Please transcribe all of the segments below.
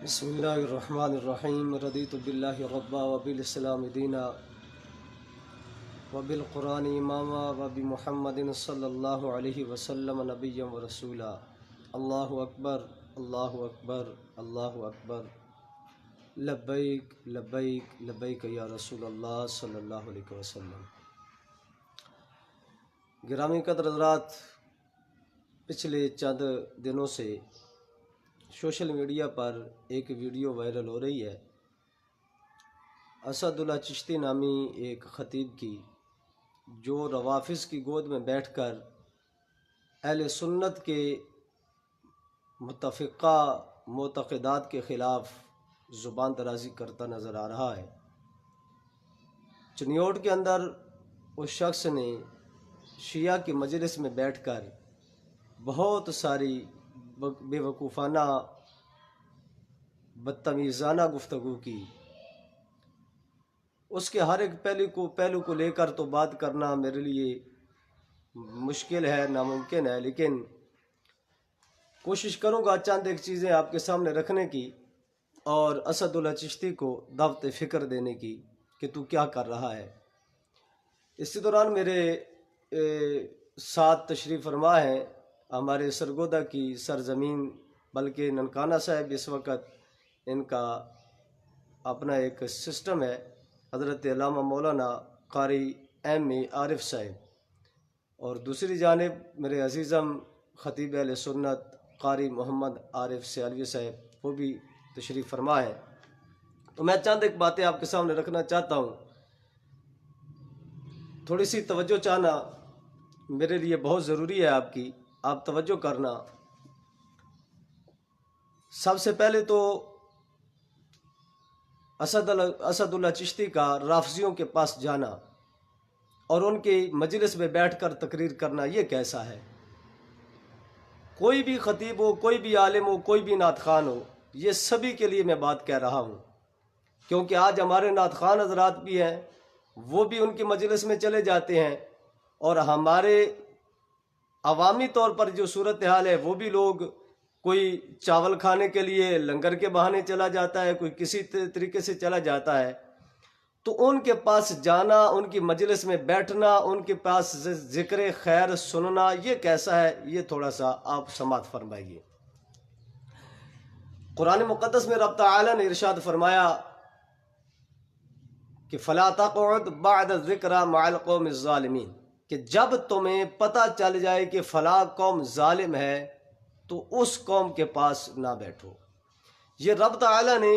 بسم اللہ الرحمن الرحیم رضیت باللہ ربا وبالاسلام دینا وبالقرآن اماما وبمحمد صلی اللہ علیہ وسلم نبیا و رسولا۔ اللہ اکبر اللہ اکبر اللہ اکبر، لبیک لبیک لبیک یا رسول اللہ صلی اللہ علیہ وسلم۔ گرامی قدر حضرات، پچھلے چند دنوں سے سوشل میڈیا پر ایک ویڈیو وائرل ہو رہی ہے اسد اللہ چشتی نامی ایک خطیب کی، جو روافظ کی گود میں بیٹھ کر اہل سنت کے متفقہ معتقدات کے خلاف زبان درازی کرتا نظر آ رہا ہے۔ چنیوٹ کے اندر اس شخص نے شیعہ کی مجلس میں بیٹھ کر بہت ساری بے وقوفانہ بدتمیزانہ گفتگو کی۔ اس کے ہر ایک پہلو کو لے کر تو بات کرنا میرے لیے مشکل ہے، ناممکن ہے، لیکن کوشش کروں گا چند ایک چیزیں آپ کے سامنے رکھنے کی اور اسد اللہ چشتی کو دعوت فکر دینے کی کہ تو کیا کر رہا ہے۔ اسی دوران میرے ساتھ تشریف فرما ہے ہمارے سرگودا کی سرزمین، بلکہ ننکانہ صاحب اس وقت ان کا اپنا ایک سسٹم ہے، حضرت علامہ مولانا قاری ایم اے عارف صاحب، اور دوسری جانب میرے عزیزم خطیب اہل سنت قاری محمد عارف سیالوی صاحب، وہ بھی تشریف فرما ہے۔ تو میں چند ایک باتیں آپ کے سامنے رکھنا چاہتا ہوں، تھوڑی سی توجہ چاہنا میرے لیے بہت ضروری ہے، آپ توجہ کرنا۔ سب سے پہلے تو اسد اللہ چشتی کا رافضیوں کے پاس جانا اور ان کی مجلس میں بیٹھ کر تقریر کرنا، یہ کیسا ہے؟ کوئی بھی خطیب ہو، کوئی بھی عالم ہو، کوئی بھی نعت خوان ہو، یہ سبھی کے لیے میں بات کہہ رہا ہوں، کیونکہ آج ہمارے نعت خوان حضرات بھی ہیں، وہ بھی ان کی مجلس میں چلے جاتے ہیں، اور ہمارے عوامی طور پر جو صورتحال ہے، وہ بھی لوگ کوئی چاول کھانے کے لیے لنگر کے بہانے چلا جاتا ہے، کوئی کسی طریقے سے چلا جاتا ہے، تو ان کے پاس جانا، ان کی مجلس میں بیٹھنا، ان کے پاس ذکر خیر سننا، یہ کیسا ہے؟ یہ تھوڑا سا آپ سماعت فرمائیے۔ قرآن مقدس میں رب تعالی نے ارشاد فرمایا کہ فَلَا تَقْعُدْ بَعْدَ الذِّكْرَى مَعَ الْقَوْمِ الظَّالِمِينَ، کہ جب تمہیں پتہ چل جائے کہ فلاں قوم ظالم ہے تو اس قوم کے پاس نہ بیٹھو۔ یہ رب تعالی نے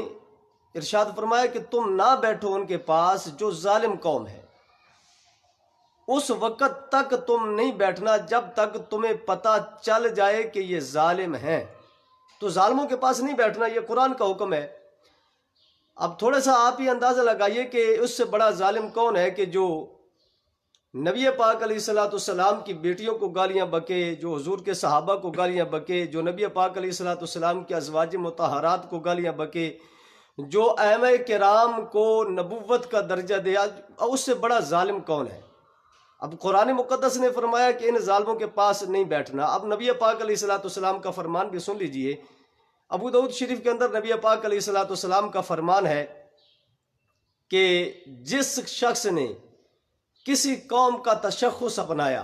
ارشاد فرمایا کہ تم نہ بیٹھو ان کے پاس جو ظالم قوم ہے۔ اس وقت تک تم نہیں بیٹھنا جب تک تمہیں پتہ چل جائے کہ یہ ظالم ہیں، تو ظالموں کے پاس نہیں بیٹھنا، یہ قرآن کا حکم ہے۔ اب تھوڑا سا آپ ہی اندازہ لگائیے کہ اس سے بڑا ظالم کون ہے کہ جو نبی پاک علیہ السلام کی بیٹیوں کو گالیاں بکے، جو حضور کے صحابہ کو گالیاں بکے، جو نبی پاک علیہ السلام کی ازواج مطہرات کو گالیاں بکے، جو ائمہ کرام کو نبوت کا درجہ دیا، اس سے بڑا ظالم کون ہے؟ اب قرآن مقدس نے فرمایا کہ ان ظالموں کے پاس نہیں بیٹھنا۔ اب نبی پاک علیہ السلام کا فرمان بھی سن لیجئے۔ ابو داؤد شریف کے اندر نبی پاک علیہ السلام کا فرمان ہے کہ جس شخص نے کسی قوم کا تشخص اپنایا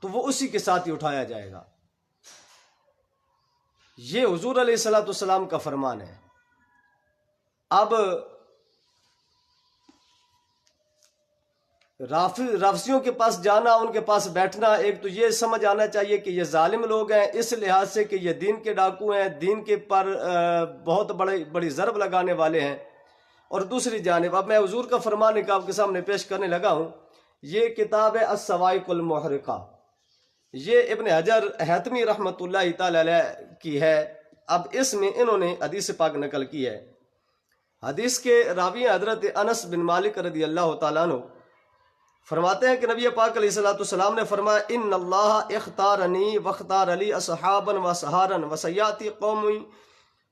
تو وہ اسی کے ساتھ ہی اٹھایا جائے گا۔ یہ حضور علیہ السلام کا فرمان ہے۔ اب رافضیوں کے پاس جانا، ان کے پاس بیٹھنا، ایک تو یہ سمجھ آنا چاہیے کہ یہ ظالم لوگ ہیں اس لحاظ سے کہ یہ دین کے ڈاکو ہیں، دین کے پر بہت بڑی ضرب لگانے والے ہیں، اور دوسری جانب اب میں حضور کا فرمان ایک آپ کے سامنے پیش کرنے لگا ہوں۔ یہ کتاب ہے الصواعق المحرقہ، یہ ابن حجر حتمی رحمۃ اللہ تعالی علیہ کی ہے۔ اب اس میں انہوں نے حدیث پاک نقل کی ہے۔ حدیث کے راوی حضرت انس بن مالک رضی اللہ تعالیٰ عنہ فرماتے ہیں کہ نبی پاک علیہ السلام نے فرمایا ان اللہ اختارنی واختار علی اصحابا وسہارا وسیاتی قوم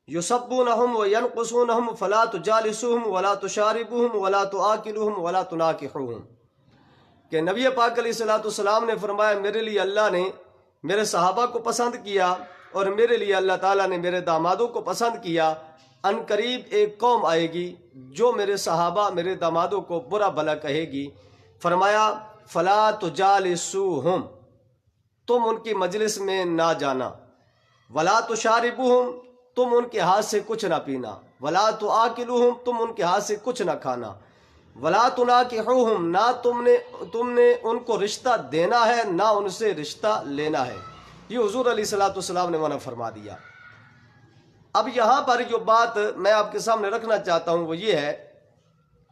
یسبونہم وینقصونہم فلا تجالسوہم ولا تشاربوہم ولا تآکلوہم ولا تناکحوہم، کہ نبی پاک علیہ السلام نے فرمایا میرے لیے اللہ نے میرے صحابہ کو پسند کیا، اور میرے لیے اللہ تعالیٰ نے میرے دامادوں کو پسند کیا. ان قریب ایک قوم آئے گی جو میرے صحابہ میرے دامادوں کو برا بھلا کہے گی. فرمایا فلا تجالسوہم، تم ان کی مجلس میں نہ جانا. ولا تشاربوہم، تم ان کے ہاتھ سے کچھ نہ پینا. ولا تآکلوہم، تم ان کے ہاتھ سے کچھ نہ کھانا. ولا تناکحوہم، نہ تم نے ان کو رشتہ دینا ہے نہ ان سے رشتہ لینا ہے. یہ حضور علیہ الصلوۃ والسلام نے منع فرما دیا. اب یہاں پر جو بات میں آپ کے سامنے رکھنا چاہتا ہوں وہ یہ ہے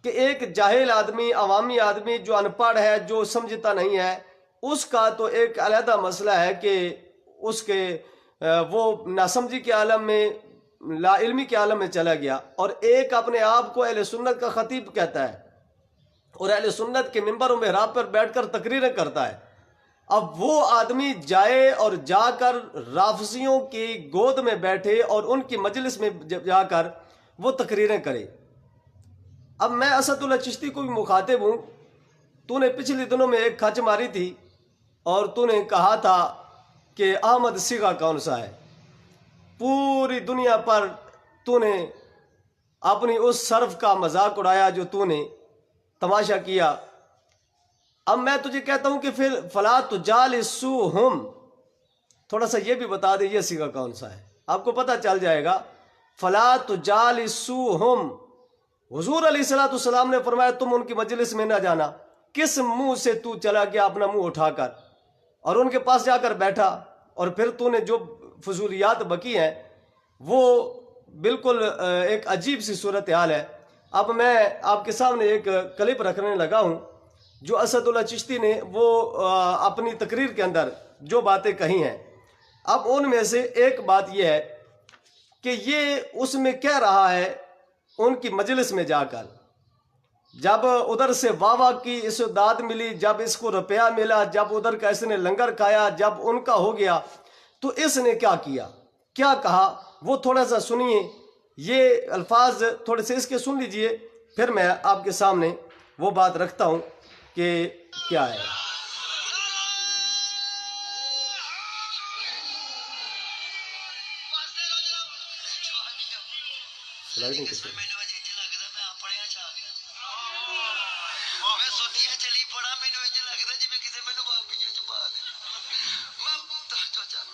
کہ ایک جاہل آدمی، عوامی آدمی جو ان پڑھ ہے، جو سمجھتا نہیں ہے، اس کا تو ایک علیحدہ مسئلہ ہے کہ اس کے وہ ناسمجھی کے عالم میں، لا علمی کے عالم میں چلا گیا. اور ایک اپنے آپ کو اہل سنت کا خطیب کہتا ہے اور اہل سنت کے ممبر و محراب پر بیٹھ کر تقریریں کرتا ہے. اب وہ آدمی جائے اور جا کر رافضیوں کی گود میں بیٹھے اور ان کی مجلس میں جا کر وہ تقریریں کرے. اب میں اسد اللہ چشتی کو بھی مخاطب ہوں. تو نے پچھلے دنوں میں ایک کھچ ماری تھی اور تو نے کہا تھا کہ احمد سیغا کون سا ہے. پوری دنیا پر تو نے اپنی اس صرف کا مذاق اڑایا جو تو نے تماشا کیا. اب میں تجھے کہتا ہوں کہ پھر فلا تجالسوہم، تھوڑا سا یہ بھی بتا دے یہ سیغا کون سا ہے، آپ کو پتہ چل جائے گا. فلا تجالسوہم، حضور علیہ الصلوۃ والسلام نے فرمایا تم ان کی مجلس میں نہ جانا. کس منہ سے تو چلا گیا اپنا منہ اٹھا کر اور ان کے پاس جا کر بیٹھا، اور پھر تو نے جو فضولیات بکی ہیں وہ بالکل ایک عجیب سی صورتحال ہے. اب میں آپ کے سامنے ایک کلپ رکھنے لگا ہوں جو اسد اللہ چشتی نے وہ اپنی تقریر کے اندر جو باتیں کہی ہیں. اب ان میں سے ایک بات یہ ہے کہ یہ اس میں کہہ رہا ہے ان کی مجلس میں جا کر، جب ادھر سے واہ واہ کی اس داد ملی، جب اس کو روپیہ ملا، جب ادھر کا اس نے لنگر کھایا، جب ان کا ہو گیا، تو اس نے کیا کیا، کیا کہا، وہ تھوڑا سا سنیے. یہ الفاظ تھوڑے سے اس کے سن لیجئے، پھر میں آپ کے سامنے وہ بات رکھتا ہوں کہ کیا ہے.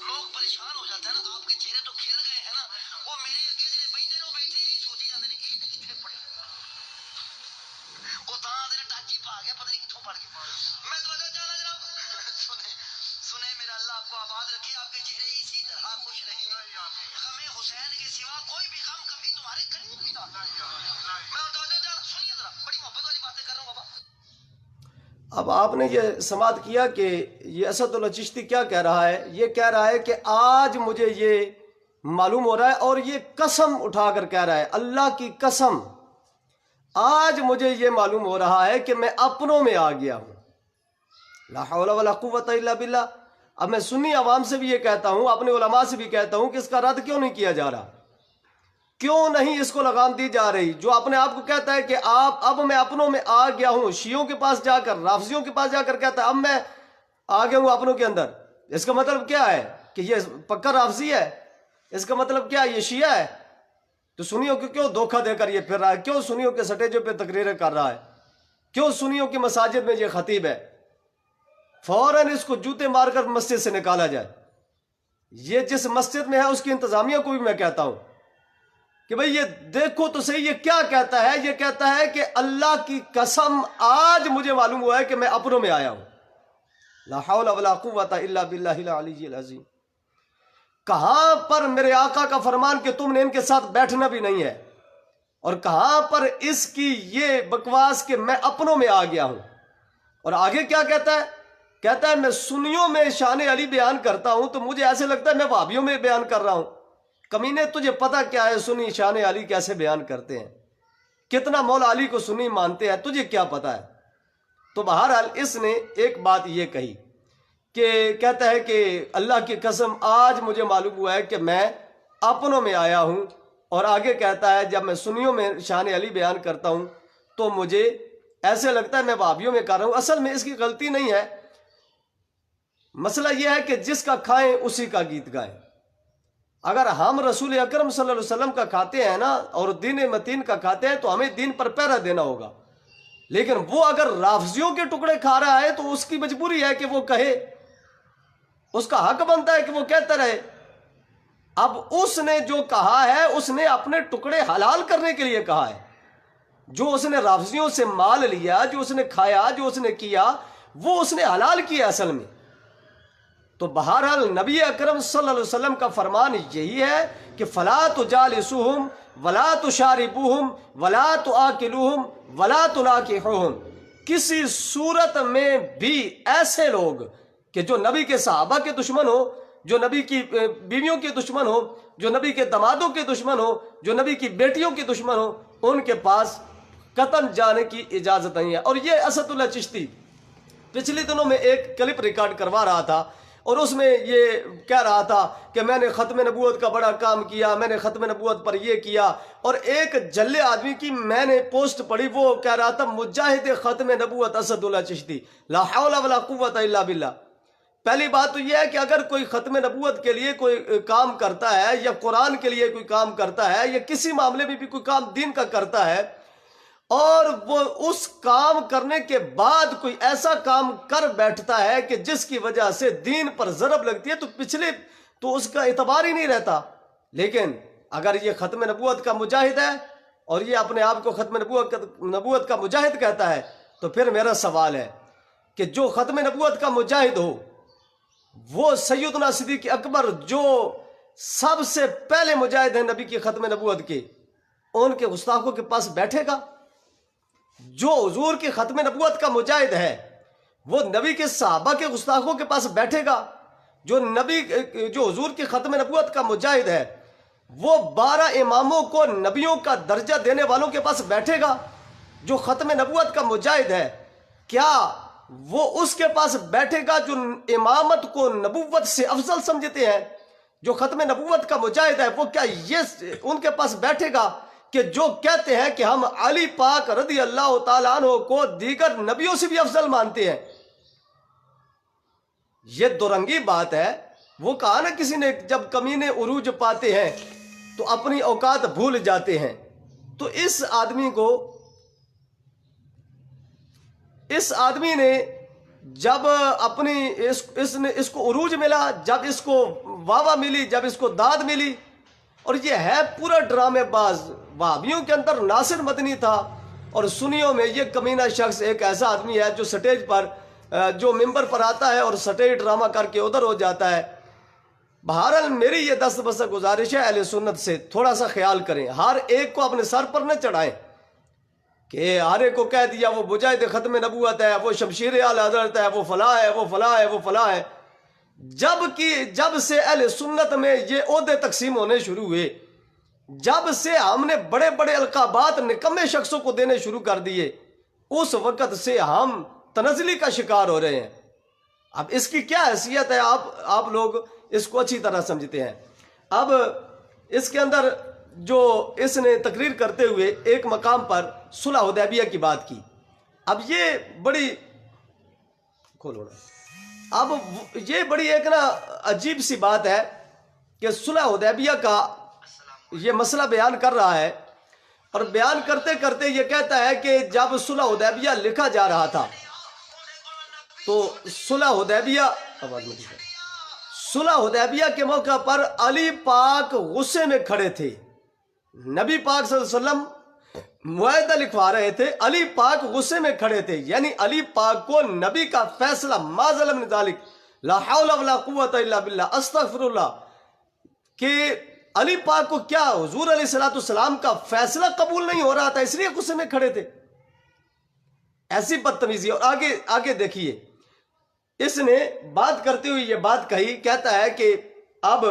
لوگ پریشان ہو جاتے ہیں نا، آپ کے چہرے تو کھل گئے ہیں نا، وہ میرے اگے جڑے بیٹھے نے بیٹھے ہی سوچی جاتے ہیں یہ کتنے پڑے، وہ تاں ٹاچی پا گیا پتہ نہیں کتوں پڑ گیا. میں توجہ چاہنا جناب سنے میرا اللہ آپ کو آباد رکھے، آپ کے چہرے اسی طرح خوش رہے. غم حسین کے سوا کوئی بھی غم کبھی تمہارے قریب نہیں تھا. میں توجہ چاہنا سنیے ذرا، بڑی محبت والی باتیں کر رہا ہوں بابا. اب آپ نے یہ سماعت کیا کہ یہ اسد اللہ چشتی کیا کہہ رہا ہے. یہ کہہ رہا ہے کہ آج مجھے یہ معلوم ہو رہا ہے، اور یہ قسم اٹھا کر کہہ رہا ہے، اللہ کی قسم آج مجھے یہ معلوم ہو رہا ہے کہ میں اپنوں میں آ گیا ہوں. لا حول ولا قوت الا باللہ. اب میں سنی عوام سے بھی یہ کہتا ہوں، اپنے علماء سے بھی کہتا ہوں کہ اس کا رد کیوں نہیں کیا جا رہا، کیوں نہیں اس کو لگام دی جا رہی. جو اپنے آپ کو کہتا ہے کہ اب میں اپنوں میں آ گیا ہوں، شیعوں کے پاس جا کر، رافضیوں کے پاس جا کر کہتا ہے اب میں آ گیا ہوں اپنوں کے اندر. اس کا مطلب کیا ہے کہ یہ پکا رافضی ہے؟ اس کا مطلب کیا یہ شیعہ ہے؟ تو سنیوں کو کیوں دھوکہ دے کر یہ پھر رہا ہے؟ کیوں سنیوں کے سٹیجوں پہ تقریریں کر رہا ہے؟ کیوں سنیوں کی مساجد میں یہ خطیب ہے؟ فوراً اس کو جوتے مار کر مسجد سے نکالا جائے. یہ جس مسجد میں ہے اس کی انتظامیہ کو بھی میں کہتا ہوں کہ بھئی یہ دیکھو تو صحیح یہ کیا کہتا ہے. یہ کہتا ہے کہ اللہ کی قسم آج مجھے معلوم ہوا ہے کہ میں اپنوں میں آیا ہوں. لا حول ولا قوت الا باللہ العلی العظیم. کہاں پر میرے آقا کا فرمان کہ تم نے ان کے ساتھ بیٹھنا بھی نہیں ہے، اور کہاں پر اس کی یہ بکواس کہ میں اپنوں میں آ گیا ہوں. اور آگے کیا کہتا ہے؟ کہتا ہے میں سنیوں میں شان علی بیان کرتا ہوں تو مجھے ایسے لگتا ہے میں وہابیوں میں بیان کر رہا ہوں. کمینے تجھے پتا کیا ہے سنی شان علی کیسے بیان کرتے ہیں، کتنا مولا علی کو سنی مانتے ہیں، تجھے کیا پتا ہے؟ تو بہرحال اس نے ایک بات یہ کہی کہ کہتا ہے کہ اللہ کی قسم آج مجھے معلوم ہوا ہے کہ میں اپنوں میں آیا ہوں. اور آگے کہتا ہے جب میں سنیوں میں شان علی بیان کرتا ہوں تو مجھے ایسے لگتا ہے میں وہابیوں میں کر رہا ہوں. اصل میں اس کی غلطی نہیں ہے. مسئلہ یہ ہے کہ جس کا کھائیں اسی کا گیت گائیں. اگر ہم رسول اکرم صلی اللہ علیہ وسلم کا کھاتے ہیں نا اور دین متین کا کھاتے ہیں تو ہمیں دین پر پہرا دینا ہوگا. لیکن وہ اگر رافضیوں کے ٹکڑے کھا رہا ہے تو اس کی مجبوری ہے کہ وہ کہے، اس کا حق بنتا ہے کہ وہ کہتا رہے. اب اس نے جو کہا ہے اس نے اپنے ٹکڑے حلال کرنے کے لیے کہا ہے. جو اس نے رافضیوں سے مال لیا، جو اس نے کھایا، جو اس نے کیا، وہ اس نے حلال کیا اصل میں. تو بہرحال نبی اکرم صلی اللہ علیہ وسلم کا فرمان یہی ہے کہ فلا تجالسوہم ولا تشاربوہم ولا تآکلوہم ولا تناکحوہم. کسی صورت میں بھی ایسے لوگ کہ جو نبی کے صحابہ کے دشمن ہو، جو نبی کی بیویوں کے دشمن ہو، جو نبی کے دامادوں کے دشمن ہو، جو نبی کی بیٹیوں کے دشمن ہو، ان کے پاس قطن جانے کی اجازت نہیں ہے. اور یہ اسد اللہ چشتی پچھلے دنوں میں ایک کلپ ریکارڈ کروا رہا تھا اور اس میں یہ کہہ رہا تھا کہ میں نے ختم نبوت کا بڑا کام کیا، میں نے ختم نبوت پر یہ کیا. اور ایک جلے آدمی کی میں نے پوسٹ پڑھی، وہ کہہ رہا تھا مجاہد ختم نبوت اسد اللہ چشتی، لا حول ولا قوت الا باللہ. پہلی بات تو یہ ہے کہ اگر کوئی ختم نبوت کے لیے کوئی کام کرتا ہے یا قرآن کے لیے کوئی کام کرتا ہے یا کسی معاملے میں بھی کوئی کام دین کا کرتا ہے اور وہ اس کام کرنے کے بعد کوئی ایسا کام کر بیٹھتا ہے کہ جس کی وجہ سے دین پر ضرب لگتی ہے تو پچھلے تو اس کا اعتبار ہی نہیں رہتا. لیکن اگر یہ ختم نبوت کا مجاہد ہے اور یہ اپنے آپ کو ختم نبوت کا مجاہد کہتا ہے تو پھر میرا سوال ہے کہ جو ختم نبوت کا مجاہد ہو وہ سیدنا صدیق اکبر جو سب سے پہلے مجاہد ہیں نبی کی ختم نبوت کے، ان کے گستاخوں کے پاس بیٹھے گا؟ جو حضور کی ختم نبوت کا مجاہد ہے وہ نبی کے صحابہ کے گستاخوں کے پاس بیٹھے گا؟ جو حضور کی ختم نبوت کا مجاہد ہے وہ 12 اماموں کو نبیوں کا درجہ دینے والوں کے پاس بیٹھے گا؟ جو ختم نبوت کا مجاہد ہے کیا وہ اس کے پاس بیٹھے گا جو امامت کو نبوت سے افضل سمجھتے ہیں؟ جو ختم نبوت کا مجاہد ہے وہ کیا یہ ان کے پاس بیٹھے گا کہ جو کہتے ہیں کہ ہم علی پاک رضی اللہ تعالیٰ عنہ کو دیگر نبیوں سے بھی افضل مانتے ہیں؟ یہ دورنگی بات ہے. وہ کہا نا کسی نے، جب کمینے عروج پاتے ہیں تو اپنی اوقات بھول جاتے ہیں. تو اس آدمی نے جب اپنی اس کو عروج ملا، جب اس کو واہ ملی، جب اس کو داد ملی، اور یہ ہے پورا ڈرامے باز. وہابیوں کے اندر ناصر مدنی تھا اور سنیوں میں یہ کمینہ شخص ایک ایسا آدمی ہے جو سٹیج پر جو ممبر پر آتا ہے اور سٹیج ڈرامہ کر کے ادھر ہو جاتا ہے. بہرحال میری یہ دست بس گزارش ہے اہل سنت سے تھوڑا سا خیال کریں، ہر ایک کو اپنے سر پر نہ چڑھائیں کہ ہر ایک کو کہہ دیا وہ مجاہد ختم نبوت ہے، وہ شمشیر اعلی حضرت ہے، وہ فلاں ہے، وہ فلاں ہے، وہ فلاں ہے. جب سے اہل سنت میں یہ عہدے تقسیم ہونے شروع ہوئے، جب سے ہم نے بڑے بڑے القابات نکمے شخصوں کو دینے شروع کر دیے، اس وقت سے ہم تنزلی کا شکار ہو رہے ہیں. اب اس کی کیا حیثیت ہے آپ لوگ اس کو اچھی طرح سمجھتے ہیں. اب اس کے اندر جو اس نے تقریر کرتے ہوئے ایک مقام پر صلح حدیبیہ کی بات کی. اب یہ بڑی ایک نا عجیب سی بات ہے کہ صلح حدیبیہ کا یہ مسئلہ بیان کر رہا ہے اور بیان کرتے کرتے یہ کہتا ہے کہ جب صلح حدیبیہ لکھا جا رہا تھا تو صلح حدیبیہ کے موقع پر علی پاک غصے میں کھڑے تھے. نبی پاک صلی اللہ علیہ وسلم معاہدہ لکھوا رہے تھے، علی پاک غصے میں کھڑے تھے. یعنی علی پاک کو نبی کا فیصلہ ما ظلم ذالک لا حول ولا قوت الا باللہ استغفر اللہ، کہ علی پاک کو کیا حضور علیہ السلام کا فیصلہ قبول نہیں ہو رہا تھا، اس لیے غصے میں کھڑے تھے. ایسی بدتمیزی. اور آگے دیکھیے اس نے بات کرتے ہوئے یہ بات کہی، کہتا ہے کہ اب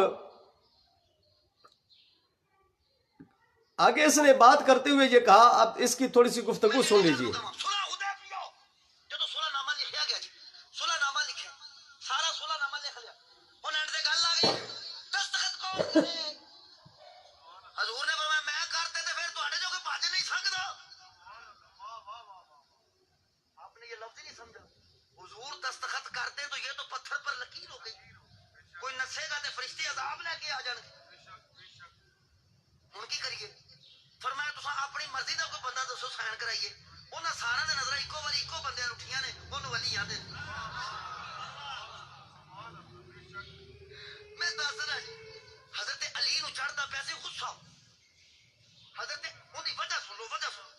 آگے اس نے بات کرتے ہوئے یہ کہا، اب اس کی تھوڑی سی گفتگو سن لیجیے. حضور دستخط کرتے تو یہ تو پتھر پر لکیر ہو گئی، کوئی نسے گا تو فرشتے عذاب لے کے آ جان گے. ذاتی دا کوئی بندہ دسو سائن کرائیے انہاں سارا دے نظر اکو واری اکو بندے اٹھیاں نے اونوں ولی آندے میں دس رہا جی حضرت علی نو چڑھدا پیا سی غصہ حضرت اودی وجہ سنو وجہ سنو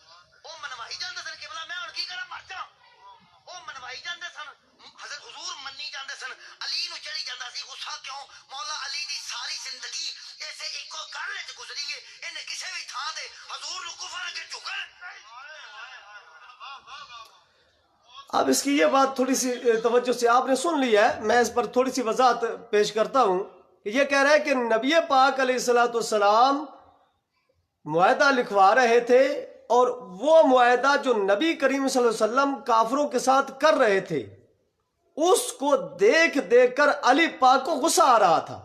او منوائی جاندے سن کہ بلا میں ہن کی کراں مر جاں او منوائی جاندے سن حضرت حضور منی جاندے سن علی نو چڑھی جاندا سی غصہ کیوں مولا علی دی ساری زندگی ایسے ایکو گل وچ گزری ہے انہیں کسے بھی تھاں تے حضور نو کفر اگے جھکن اب اس کی یہ بات تھوڑی سی توجہ سے آپ نے سن لی ہے، میں اس پر تھوڑی سی وضاحت پیش کرتا ہوں کہ یہ کہہ رہا ہے کہ نبی پاک علیہ السلام معاہدہ لکھوا رہے تھے اور وہ معاہدہ جو نبی کریم صلی اللہ علیہ وسلم کافروں کے ساتھ کر رہے تھے اس کو دیکھ دیکھ کر علی پاک کو غصہ آ رہا تھا۔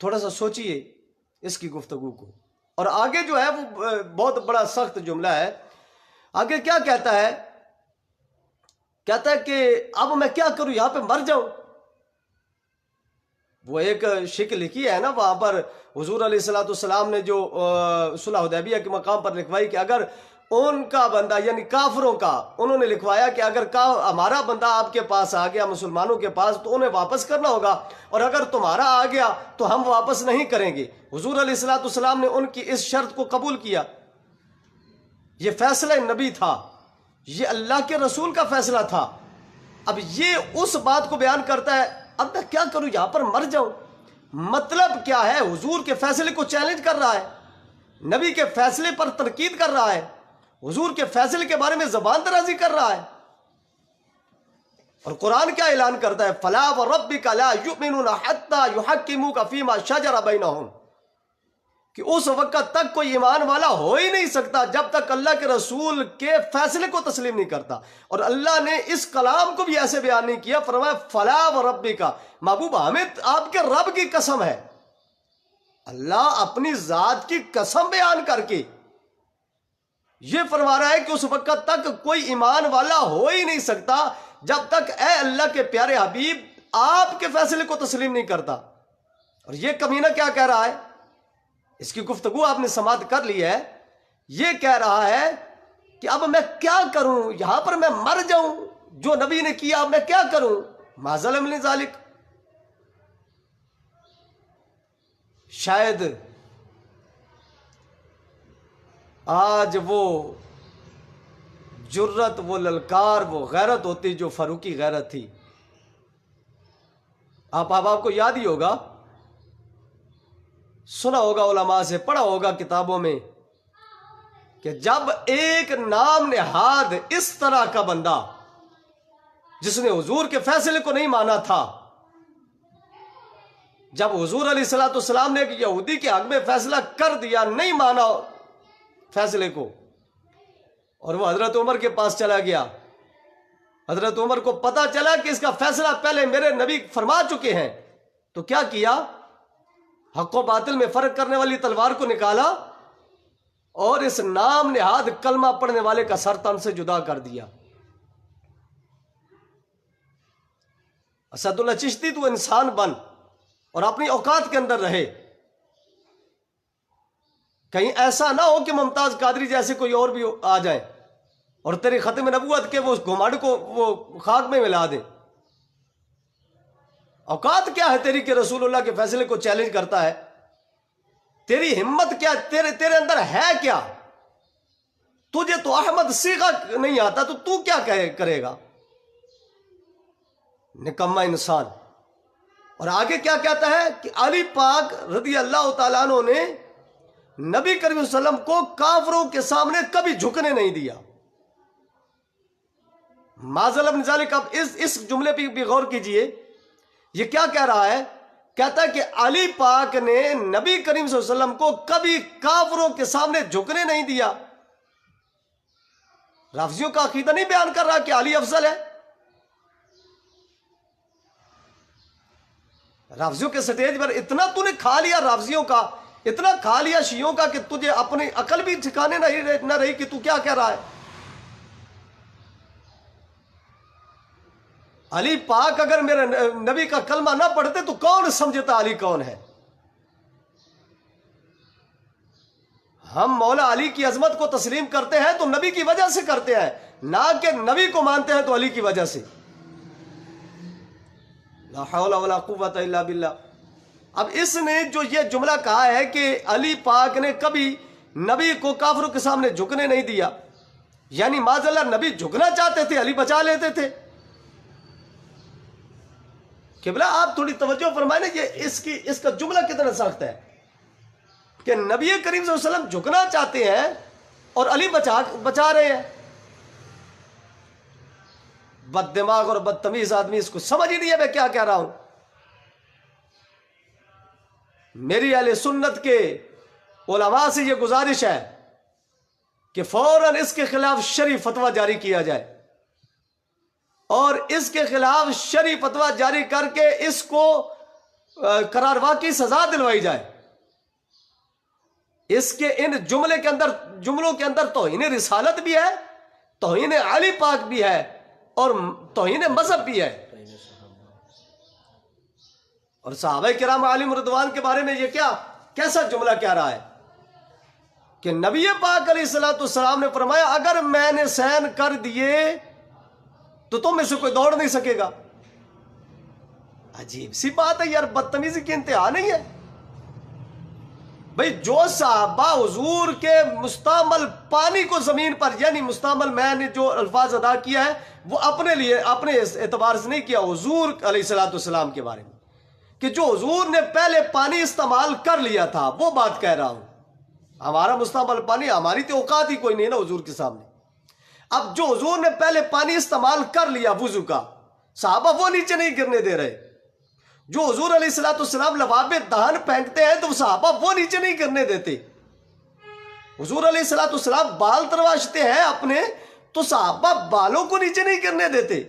تھوڑا سا سوچئے اس کی گفتگو کو، اور آگے جو ہے وہ بہت بڑا سخت جملہ ہے۔ آگے کیا کہتا ہے؟ کہتا ہے کہ اب میں کیا کروں، یہاں پہ مر جاؤں۔ وہ ایک شکل لکھی ہے نا وہاں پر حضور علیہ السلام نے جو صلح حدیبیہ کے مقام پر لکھوائی کہ اگر ان کا بندہ یعنی کافروں کا انہوں نے لکھوایا کہ اگر ہمارا بندہ آپ کے پاس آ گیا مسلمانوں کے پاس تو انہیں واپس کرنا ہوگا، اور اگر تمہارا آ گیا تو ہم واپس نہیں کریں گے۔ حضور علیہ السلام نے ان کی اس شرط کو قبول کیا۔ یہ فیصلہ نبی تھا، یہ اللہ کے رسول کا فیصلہ تھا۔ اب یہ اس بات کو بیان کرتا ہے اب میں کیا کروں، یہاں پر مر جاؤں۔ مطلب کیا ہے؟ حضور کے فیصلے کو چیلنج کر رہا ہے، نبی کے فیصلے پر تنقید کر رہا ہے، حضور کے فیصلے کے بارے میں زبان درازی کر رہا ہے۔ اور قرآن کیا اعلان کرتا ہے؟ فَلَا وَرَبِّكَ لَا يُؤْمِنُونَ حَتَّى يُحَكِّمُوكَ فِي مَا شَجَرَ بَيْنَهُمْ، کہ اس وقت تک کوئی ایمان والا ہو ہی نہیں سکتا جب تک اللہ کے رسول کے فیصلے کو تسلیم نہیں کرتا۔ اور اللہ نے اس کلام کو بھی ایسے بیان نہیں کیا، فرمایا فَلَا وَرَبِّكَ، محبوب حامد آپ کے رب کی قسم ہے۔ اللہ اپنی ذات کی قسم بیان کر کے یہ فرما رہا ہے کہ اس وقت تک کوئی ایمان والا ہو ہی نہیں سکتا جب تک اے اللہ کے پیارے حبیب آپ کے فیصلے کو تسلیم نہیں کرتا۔ اور یہ کمینہ کیا کہہ رہا ہے؟ اس کی گفتگو آپ نے سماعت کر لی ہے۔ یہ کہہ رہا ہے کہ اب میں کیا کروں، یہاں پر میں مر جاؤں، جو نبی نے کیا اب میں کیا کروں۔ ما ظلمنی ذالک، شاید آج وہ جرت، وہ للکار، وہ غیرت ہوتی جو فاروقی غیرت تھی۔ آپ کو یاد ہی ہوگا، سنا ہوگا، علماء سے پڑھا ہوگا کتابوں میں، کہ جب ایک نام نہاد اس طرح کا بندہ جس نے حضور کے فیصلے کو نہیں مانا تھا، جب حضور علیہ السلام نے ایک یہودی کے حق میں فیصلہ کر دیا، نہیں مانا فیصلے کو، اور وہ حضرت عمر کے پاس چلا گیا، حضرت عمر کو پتا چلا کہ اس کا فیصلہ پہلے میرے نبی فرما چکے ہیں، تو کیا کیا؟ حق و باطل میں فرق کرنے والی تلوار کو نکالا اور اس نام نہاد کلمہ پڑھنے والے کا سر تن سے جدا کر دیا۔ اسد اللہ چشتی تو انسان بن اور اپنی اوقات کے اندر رہے، کہیں ایسا نہ ہو کہ ممتاز قادری جیسے کوئی اور بھی آ جائے اور تیری ختم نبوت کے وہ گھمنڈ کو وہ خاک میں ملا دے۔ اوقات کیا ہے تیری کہ رسول اللہ کے فیصلے کو چیلنج کرتا ہے؟ تیری ہمت کیا؟ تیرے اندر ہے کیا؟ تجھے تو احمد صیغہ نہیں آتا تو کیا کرے گا؟ نکما انسان۔ اور آگے کیا کہتا ہے کہ علی پاک رضی اللہ تعالیٰ عنہ نے نبی کریم صلی اللہ علیہ وسلم کو کافروں کے سامنے کبھی جھکنے نہیں دیا۔ ما ظلمنی ذالک، اب اس جملے پہ بھی غور کیجئے، یہ کیا کہہ رہا ہے؟ کہتا ہے کہ علی پاک نے نبی کریم صلی اللہ علیہ وسلم کو کبھی کافروں کے سامنے جھکنے نہیں دیا۔ رافضیوں کا عقیدہ نہیں بیان کر رہا کہ علی افضل ہے۔ رافضیوں کے سٹیج پر اتنا تو نے کھا لیا، رافضیوں کا اتنا کھا لیا، شیعوں کا، کہ تجھے اپنی عقل بھی ٹھکانے نہ رہی کہ تو کیا کہہ رہا ہے۔ علی پاک اگر میرے نبی کا کلمہ نہ پڑھتے تو کون سمجھتا علی کون ہے؟ ہم مولا علی کی عظمت کو تسلیم کرتے ہیں تو نبی کی وجہ سے کرتے ہیں، نہ کہ نبی کو مانتے ہیں تو علی کی وجہ سے۔ لا حول ولا قوت الا باللہ۔ اب اس نے جو یہ جملہ کہا ہے کہ علی پاک نے کبھی نبی کو کافروں کے سامنے جھکنے نہیں دیا، یعنی معاذ اللہ نبی جھکنا چاہتے تھے، علی بچا لیتے تھے۔ قبلہ آپ تھوڑی توجہ فرمائیں نا، یہ اس کا جملہ کتنا سخت ہے کہ نبی کریم صلی اللہ علیہ وسلم جھکنا چاہتے ہیں اور علی بچا رہے ہیں۔ بد دماغ اور بدتمیز آدمی اس کو سمجھ ہی نہیں ہے میں کیا کہہ رہا ہوں۔ میری اہل سنت کے علماء سے یہ گزارش ہے کہ فوراً اس کے خلاف شرعی فتویٰ جاری کیا جائے، اور اس کے خلاف شرعی فتویٰ جاری کر کے اس کو قرار واقعی سزا دلوائی جائے۔ اس کے ان جملوں کے اندر توہین رسالت بھی ہے، توہین علی پاک بھی ہے، اور توہین مذہب بھی ہے۔ اور صحابہ کرام علیہم رضوان کے بارے میں یہ کیسا جملہ کہہ رہا ہے کہ نبی پاک علیہ الصلوۃ والسلام نے فرمایا اگر میں نے سین کر دیے تو تم میں سے کوئی دوڑ نہیں سکے گا۔ عجیب سی بات ہے یار، بدتمیزی کی انتہا نہیں ہے بھئی۔ جو صحابہ حضور کے مستعمل پانی کو زمین پر، یعنی مستعمل میں نے جو الفاظ ادا کیا ہے وہ اپنے لیے اپنے اعتبار سے نہیں کیا، حضور علیہ الصلوۃ والسلام کے بارے میں، کہ جو حضور نے پہلے پانی استعمال کر لیا تھا وہ بات کہہ رہا ہوں۔ ہمارا مستعمل پانی، ہماری تو اوقات ہی کوئی نہیں نا حضور کے سامنے۔ اب جو حضور نے پہلے پانی استعمال کر لیا وضو کا، صحابہ وہ نیچے نہیں گرنے دے رہے۔ جو حضور علیہ الصلوۃ والسلام لباب دہن پھینکتے ہیں تو صحابہ وہ نیچے نہیں گرنے دیتے۔ حضور علیہ الصلوۃ والسلام بال تراشتے ہیں اپنے تو صحابہ بالوں کو نیچے نہیں گرنے دیتے۔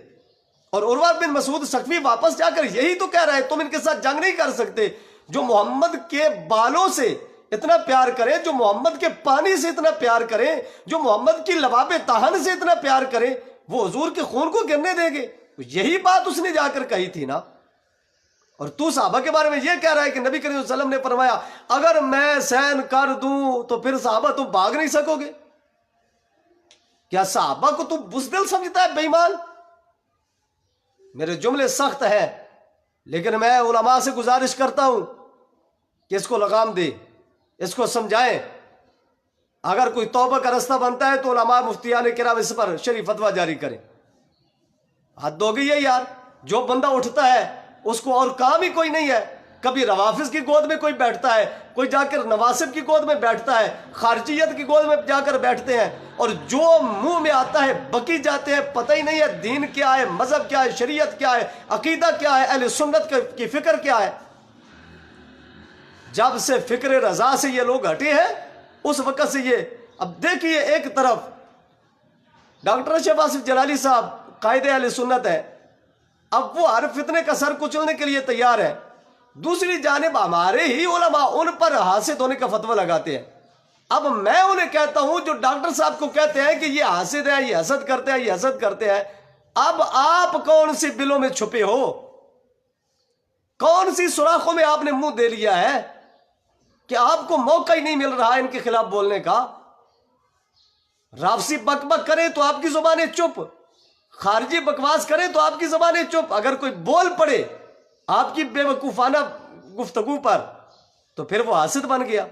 اور عروہ بن مسعود ثقفی واپس جا کر یہی تو کہہ رہے ہیں تم ان کے ساتھ جنگ نہیں کر سکتے۔ جو محمد کے بالوں سے اتنا پیار کریں، جو محمد کے پانی سے اتنا پیار کریں، جو محمد کی لباب طاہن سے اتنا پیار کریں، وہ حضور کے خون کو گرنے دیں گے؟ یہی بات اس نے جا کر کہی تھی نا۔ اور تو صحابہ کے بارے میں یہ کہہ رہا ہے کہ نبی کریم صلی اللہ علیہ وسلم نے فرمایا اگر میں سین کر دوں تو پھر صحابہ تم بھاگ نہیں سکو گے۔ کیا صحابہ کو تم بزدل سمجھتا ہے بے ایمان؟ میرے جملے سخت ہیں لیکن میں علماء سے گزارش کرتا ہوں کہ اس کو لگام دے، اس کو سمجھائیں۔ اگر کوئی توبہ کا رستہ بنتا ہے تو علماء مفتیان کرام اس پر شرعی فتویٰ جاری کریں۔ حد ہو گئی ہے یار، جو بندہ اٹھتا ہے اس کو اور کام ہی کوئی نہیں ہے۔ کبھی روافظ کی گود میں کوئی بیٹھتا ہے، کوئی جا کر نواسب کی گود میں بیٹھتا ہے، خارجیت کی گود میں جا کر بیٹھتے ہیں، اور جو منہ میں آتا ہے بکی جاتے ہیں۔ پتہ ہی نہیں ہے دین کیا ہے، مذہب کیا ہے، شریعت کیا ہے، عقیدہ کیا ہے، اہل سنت کی فکر کیا ہے۔ جب سے فکر رضا سے یہ لوگ ہٹے ہیں اس وقت سے یہ، اب دیکھیے ایک طرف ڈاکٹر اشرف آصف جلالی صاحب قائد اہل سنت ہے، اب وہ ہر فتنے کا سر کچلنے کے لیے تیار ہے، دوسری جانب ہمارے ہی علماء ان پر حاسد ہونے کا فتویٰ لگاتے ہیں۔ اب میں انہیں کہتا ہوں جو ڈاکٹر صاحب کو کہتے ہیں کہ یہ حاسد ہے، یہ حسد کرتے ہیں، یہ حسد کرتے ہیں، اب آپ کون سی بلوں میں چھپے ہو؟ کون سی سوراخوں میں آپ نے منہ دے لیا ہے کہ آپ کو موقع ہی نہیں مل رہا ان کے خلاف بولنے کا؟ رافضی بک بک کرے تو آپ کی زبانیں چپ، خارجی بکواس کرے تو آپ کی زبانیں چپ، اگر کوئی بول پڑے آپ کی بے وقوفانہ گفتگو پر تو پھر وہ حاسد بن گیا۔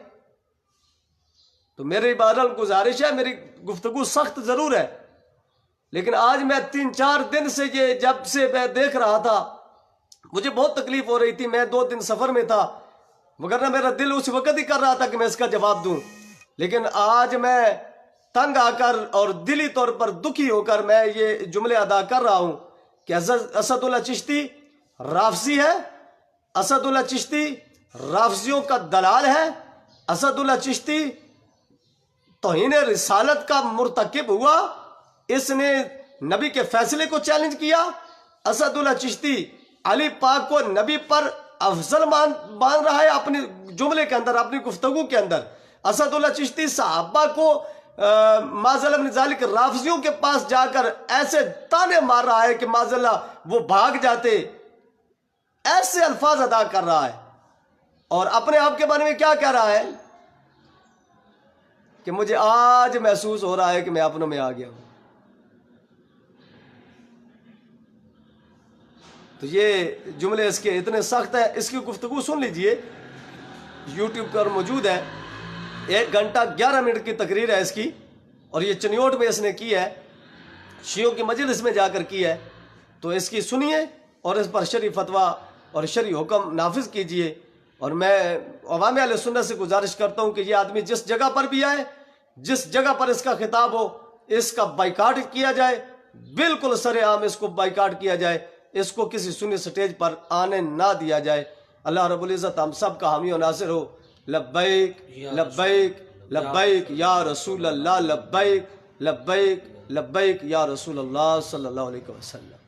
تو میری بہرحال گزارش ہے، میری گفتگو سخت ضرور ہے لیکن آج میں 3-4 دن سے یہ جب سے میں دیکھ رہا تھا مجھے بہت تکلیف ہو رہی تھی۔ میں 2 دن سفر میں تھا، وگرنہ میرا دل اس وقت ہی کر رہا تھا کہ میں اس کا جواب دوں، لیکن آج میں تنگ آ کر اور دلی طور پر دکھی ہو کر میں یہ جملے ادا کر رہا ہوں کہ اسد اللہ چشتی رافضی ہے، اسد اللہ چشتی رافضیوں کا دلال ہے، اسد اللہ چشتی توہین رسالت کا مرتکب ہوا، اس نے نبی کے فیصلے کو چیلنج کیا۔ اسد اللہ چشتی علی پاک کو نبی پر افضل مان رہا ہے اپنے جملے کے اندر، اپنی گفتگو کے اندر۔ اسد اللہ چشتی صحابہ کو معذ من ذالک رافضیوں کے پاس جا کر ایسے تانے مار رہا ہے کہ معذ اللہ وہ بھاگ جاتے، ایسے الفاظ ادا کر رہا ہے، اور اپنے آپ کے بارے میں کیا کہہ رہا ہے کہ مجھے آج محسوس ہو رہا ہے کہ میں اپنوں میں آ گیا ہوں. تو یہ جملے اس کے اتنے سخت ہیں. اس کی گفتگو سن لیجئے، یوٹیوب پر موجود ہے. 1 گھنٹہ 11 منٹ کی تقریر ہے اس کی، اور یہ چنیوٹ میں اس نے کی ہے، شیعوں کی مجلس میں جا کر کی ہے. تو اس کی سنیے اور اس پر شرعی فتویٰ اور شرعی حکم نافذ کیجئے. اور میں عوام اہل سنت سے گزارش کرتا ہوں کہ یہ آدمی جس جگہ پر بھی آئے، جس جگہ پر اس کا خطاب ہو، اس کا بائیکاٹ کیا جائے، بالکل سر عام اس کو بائیکاٹ کیا جائے، اس کو کسی سنی سٹیج پر آنے نہ دیا جائے. اللہ رب العزت ہم سب کا حامی و ناصر ہو. لبیک لبیک لبیک یا رسول اللہ، لبیک لبیک لبیک یا رسول اللہ صلی اللہ علیہ وسلم.